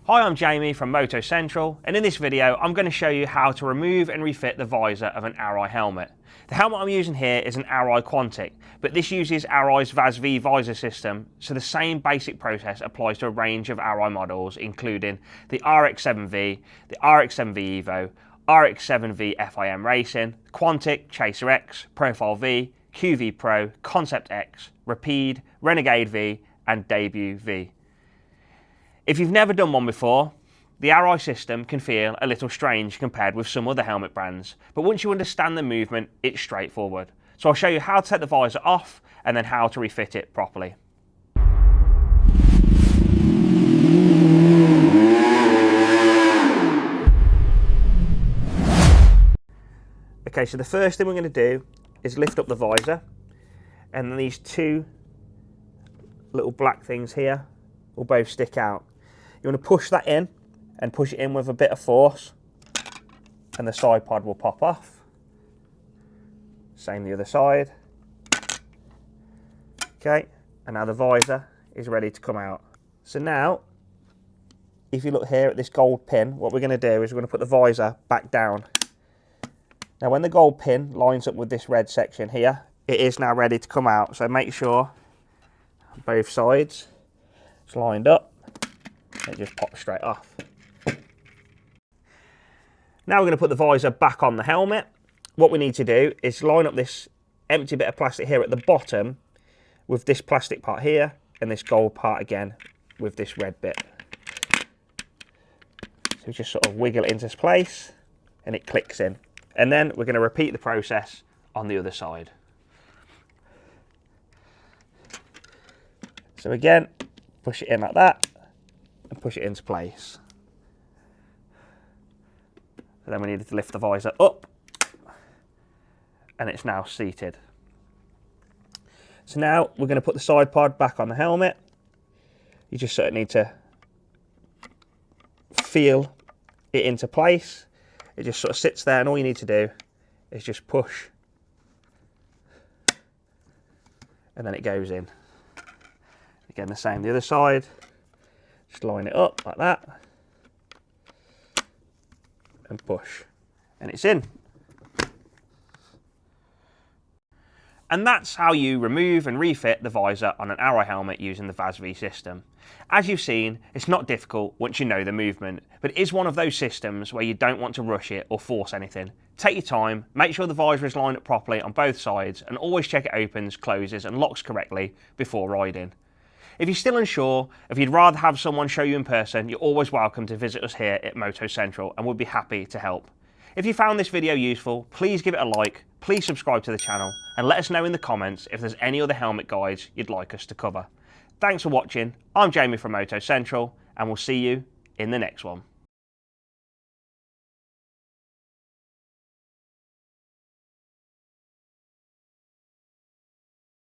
Hi, I'm Jamie from Moto Central, and in this video I'm going to show you how to remove and refit the visor of an Arai helmet. The helmet I'm using here is an Arai Quantic, but this uses Arai's VAS-V Visor system, so the same basic process applies to a range of Arai models, including the RX-7V, the RX-7V Evo, RX-7V FIM Racing, Quantic, Chaser-X, Profile V, QV Pro, Concept-X, Rapide, Renegade V, and Debut V. If you've never done one before, the Arai system can feel a little strange compared with some other helmet brands, but once you understand the movement, it's straightforward. So I'll show you how to take the visor off and then how to refit it properly. Okay, so the first thing we're going to do is lift up the visor, and then these two little black things here will both stick out. You want to push that in and push it in with a bit of force, and the side pod will pop off. Same the other side. Okay, and now the visor is ready to come out. So now, if you look here at this gold pin, what we're going to do is we're going to put the visor back down. Now when the gold pin lines up with this red section here, it is now ready to come out. So make sure both sides it's lined up. It just pops straight off. Now we're going to put the visor back on the helmet. What we need to do is line up this empty bit of plastic here at the bottom with this plastic part here and this gold part again with this red bit. So we just sort of wiggle it into place and it clicks in. And then we're going to repeat the process on the other side. So again, push it in like that and push it into place. So then we needed to lift the visor up and it's now seated. So now we're going to put the side pod back on the helmet. You just sort of need to feel it into place. It just sort of sits there and all you need to do is just push and then it goes in. Again, the same the other side. Just line it up like that and push and it's in. And that's how you remove and refit the visor on an Arai helmet using the VAS-V system. As you've seen, it's not difficult once you know the movement, but it is one of those systems where you don't want to rush it or force anything. Take your time, make sure the visor is lined up properly on both sides, and always check it opens, closes and locks correctly before riding. If you're still unsure, if you'd rather have someone show you in person, you're always welcome to visit us here at Moto Central and we'll be happy to help. If you found this video useful, please give it a like, please subscribe to the channel and let us know in the comments if there's any other helmet guides you'd like us to cover. Thanks for watching, I'm Jamie from Moto Central and we'll see you in the next one.